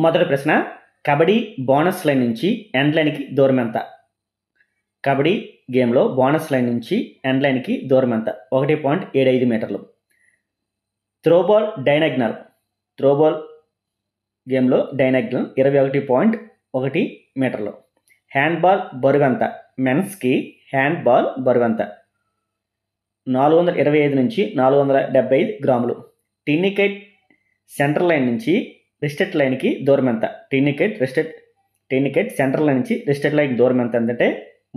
మొదటి ప్రశ్న, kabaddi bonus line నుంచి ఎండ్ లైన్కి దూరం ఎంత? కబడ్డీ గేమ్లో బోనస్ లైన్ నుంచి ఎండ్ లైన్కి దూరం ఎంత? 1.75 మీటర్లు. త్రోబాల్ గేమ్లో డైనాగ్నల్ 21.1 మీటర్లు. హ్యాండ్బాల్ బరువు ఎంత? మెన్స్కి హ్యాండ్బాల్ బరువు ఎంత? 425 నుంచి 475 గ్రాములు. టెన్నికైట్ సెంటర్ లైన్ నుంచి రిస్టెడ్ లైన్కి దూరం ఎంత? టెన్నికైట్ సెంటర్ లైన్ నుంచి రిస్టెడ్ లైన్ దూరం ఎంత అంటే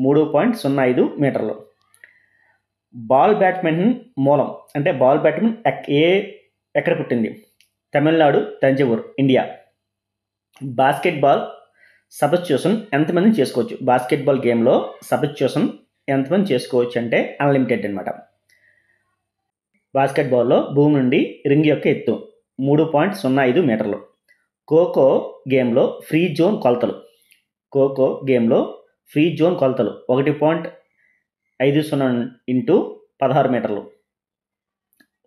3.05 మీటర్లు. బాల్ బ్యాడ్మింటన్ మూలం అంటే బాల్ బ్యాడ్మింటన్ ఎక్కడ పుట్టింది? Tamil Nadu, Thanjavur, India. Basketball substitution ఎంతమందిని చేసుకోవచ్చు? బాస్కెట్బాల్ గేమ్లో సబ్స్టిట్యూషన్ ఎంతమంది చేసుకోవచ్చు అంటే అన్లిమిటెడ్ అనమాట. బాస్కెట్బాల్లో భూమి నుండి రింగ్ యొక్క ఎత్తు 3.05 మీటర్లు. ఖోఖో గేమ్లో ఫ్రీ జోన్ కొలతలు 1.50 ఇంటూ 16 మీటర్లు.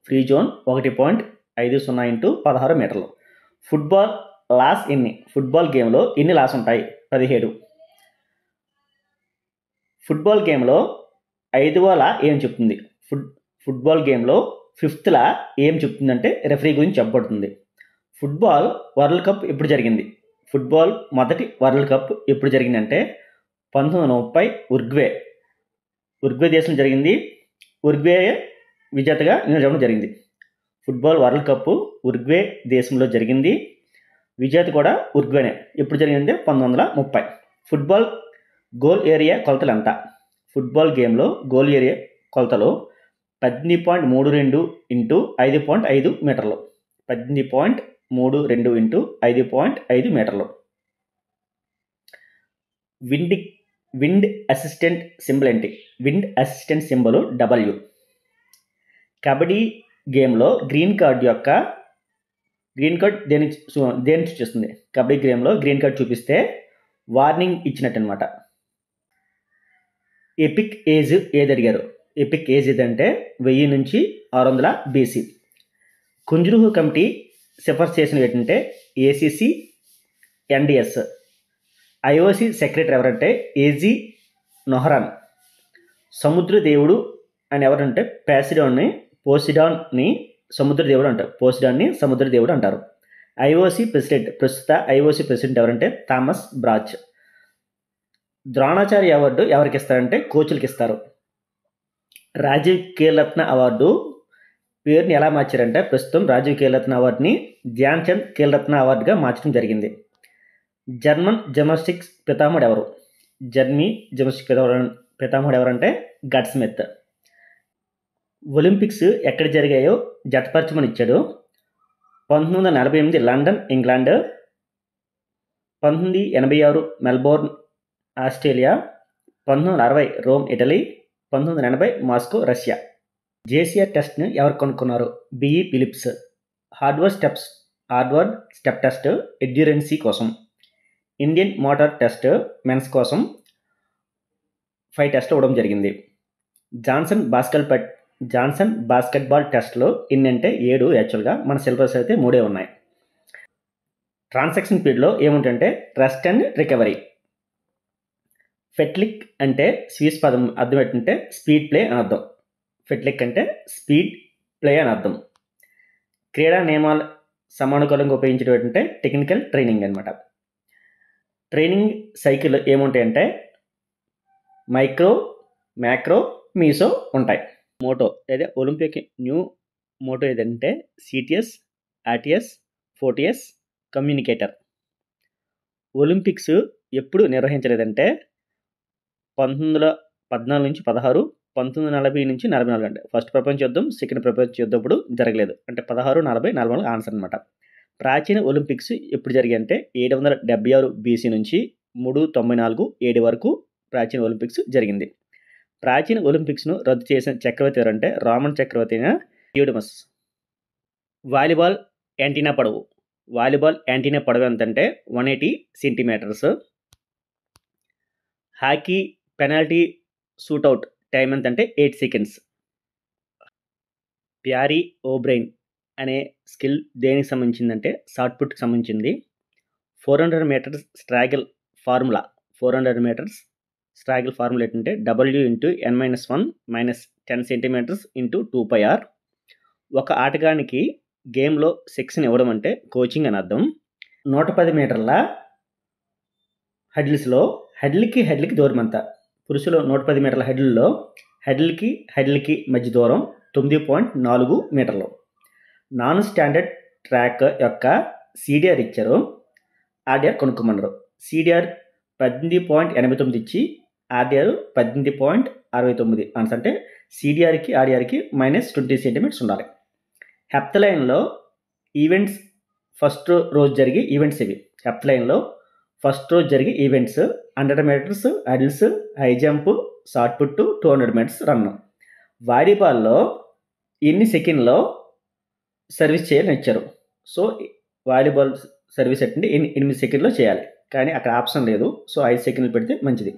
ఫ్రీ జోన్ 1.50 ఇంటూ 16 మీటర్లు. ఫుట్బాల్ లాస్ ఎన్ని? ఫుట్బాల్ గేమ్లో ఎన్ని లాస్ ఉంటాయి? 17. ఫుట్బాల్ గేమ్లో 5వ లా ఏం చెప్తుంది? ఫుట్బాల్ గేమ్లో 5th లా ఏం చెప్తుందంటే రెఫరీ గురించి చెప్పబడుతుంది. ఫుట్బాల్ వరల్డ్ కప్ ఎప్పుడు జరిగింది? ఫుట్బాల్ మొదటి వరల్డ్ కప్ ఎప్పుడు జరిగిందంటే 1930 ఉరుగ్వే దేశం జరిగింది. ఉరుగ్వే విజేతగా నిలవడం జరిగింది. ఫుట్బాల్ వరల్డ్ కప్ ఉరుగ్వే దేశంలో జరిగింది. విజేత కూడా ఉరుగ్వేనే. ఎప్పుడు జరిగిందంటే 1930. ఫుట్బాల్ గోల్ ఏరియా కొలతలు ఎంత? ఫుట్బాల్ గేమ్లో గోల్ ఏరియా కొలతలు 18.32 ఇంటూ 5.5 మీటర్లు. 18.32 ఇంటూ 5.5 మీటర్లు. విండ్ అసిస్టెంట్ సింబల్ ఏంటి? Wind assistant symbol W. Kabaddi గేమ్లో గ్రీన్ కార్డ్ దేనికి సూచిస్తుంది? కబడ్డీ గేమ్లో గ్రీన్ కార్డ్ చూపిస్తే వార్నింగ్ ఇచ్చినట్టు అనమాట. ఎపిక్ ఏజ్ ఏది అడిగారు? ఎపిక్ ఏజ్ ఏదంటే 1000 నుంచి 600 BC. కుంజురుహు కమిటీ సిఫార్సు చేసినవి ఏంటంటే ACC, NDS. IOC సెక్రటరీ ఎవరంటే AG నొహరాన్. సముద్ర దేవుడు అని ఎవరంటే పోసిడాన్ని సముద్ర దేవుడు అంటారు. ప్రస్తుత IOC ప్రెసిడెంట్ ఎవరంటే థామస్ బ్రాచ్. ద్రోణాచార్య అవార్డు ఎవరికి ఇస్తారంటే కోచ్లకి ఇస్తారు. రాజీవ్ ఖేల్రత్న అవార్డు పేరుని ఎలా మార్చారంటే ప్రస్తుతం రాజీవ్ ఖేల్రత్న అవార్డుని ధ్యాన్ చంద్ ఖేల్రత్న అవార్డుగా మార్చడం జరిగింది. జర్మన్ జిమ్నాస్టిక్స్ పితామహుడు ఎవరు? పితామహుడు ఎవరంటే గట్ స్మిత్. ఒలింపిక్స్ ఎక్కడ జరిగాయో జతపరచమని ఇచ్చాడు. 1948 London, England. 1986 Melbourne, Australia. 1960 Rome, Italy. 1980 Moscow, Russia. JCR టెస్ట్ని ఎవరు కనుక్కున్నారు? BE Philips. Harvard step test endurance కోసం. ఇండియన్ మోటార్ టెస్ట్ మెన్స్ కోసం 5 టెస్ట్లు ఇవ్వడం జరిగింది. జాన్సన్ బాస్కెట్బాల్ టెస్ట్లో ఎన్ని అంటే 7 యాక్చువల్గా. మన సిలబస్ అయితే 3 ఉన్నాయి. ట్రాన్సాక్షన్ పీరియడ్లో ఏముంటుంటే రెస్ట్ అండ్ రికవరీ. ఫెట్లిక్ అంటే స్వీస్ పదం అర్థం ఏంటంటే స్పీడ్ ప్లే అని అర్థం. ఫెట్లిక్ అంటే స్పీడ్ ప్లే అని అర్థం. క్రీడా నియమాలు సమానుకూలంగా ఉపయోగించడం ఏంటంటే టెక్నికల్ ట్రైనింగ్ అనమాట. ట్రైనింగ్ సైకిల్ ఏముంటాయంటే మైక్రో, మ్యాక్రో, మీసో ఉంటాయి. మోటో అదే ఒలింపిక్ న్యూ మోటో ఏదంటే CTS, RTS, 40S communicator. Olympics ఎప్పుడు నిర్వహించలేదంటే 1914 నుంచి 16, 1940 నుంచి 44 అంటే ఫస్ట్ ప్రపంచ యుద్ధం, సెకండ్ ప్రపంచ యుద్ధం ఇప్పుడు జరగలేదు. అంటే 16, 40, 44 ఆన్సర్ అనమాట. ప్రాచీన ఒలింపిక్స్ ఎప్పుడు జరిగాయి అంటే 776 BC నుంచి 394 AD వరకు ప్రాచీన ఒలింపిక్స్ జరిగింది. ప్రాచీన ఒలింపిక్స్ను రద్దు చేసిన చక్రవర్తి ఎవరంటే రోమన్ చక్రవర్తి అయిన యూడమస్. వాలీబాల్ యాంటీనా పొడవు ఎంతంటే 180 centimetres. Hockey penalty shootout time ఎంతంటే 8 సెకండ్స్. ప్యారీ ఓబ్రైన్ అనే స్కిల్ దేనికి సంబంధించిందంటే షార్ట్ పుట్కి సంబంధించింది. 400 metres stagger formula 400 metres stagger formula ఏంటంటే W into n-1 minus 10 centimetres into 2πr. ఒక ఆటగానికి గేమ్లో శిక్షణ ఇవ్వడం అంటే కోచింగ్ అని అర్థం. 110 మీటర్ల హడిల్స్లో హెడ్లికి దూరం అంతా. పురుషులు 110 మీటర్ల హడిల్లో హెడ్లికి మధ్య దూరం 9.4 మీటర్లు. నాన్ స్టాండర్డ్ ట్రాక్ యొక్క CDR ఇచ్చారు, RDR కొనుక్కోమన్నారు. CDR 18.89 ఇచ్చి RDR 18.69 అంటే CDRకి RDRకి -20 సెంటీమీటర్స్ ఉండాలి. హెప్త్ లైన్లో ఈవెంట్స్ ఫస్ట్ రోజు జరిగే ఈవెంట్స్ ఇవి. హెప్త్ లైన్లో ఫస్ట్ రోజు జరిగే events 100 metres hurdles, high jump, shot put, 200 metres run. వాలీబాల్లో ఎన్ని సెకండ్లో సర్వీస్ చేయాలని ఇచ్చారు. సో వాలీబాల్ సర్వీస్ అంటే 8 సెకండ్లో చేయాలి, కానీ అక్కడ ఆప్షన్ లేదు. సో 5 సెకండ్లు పెడితే మంచిది.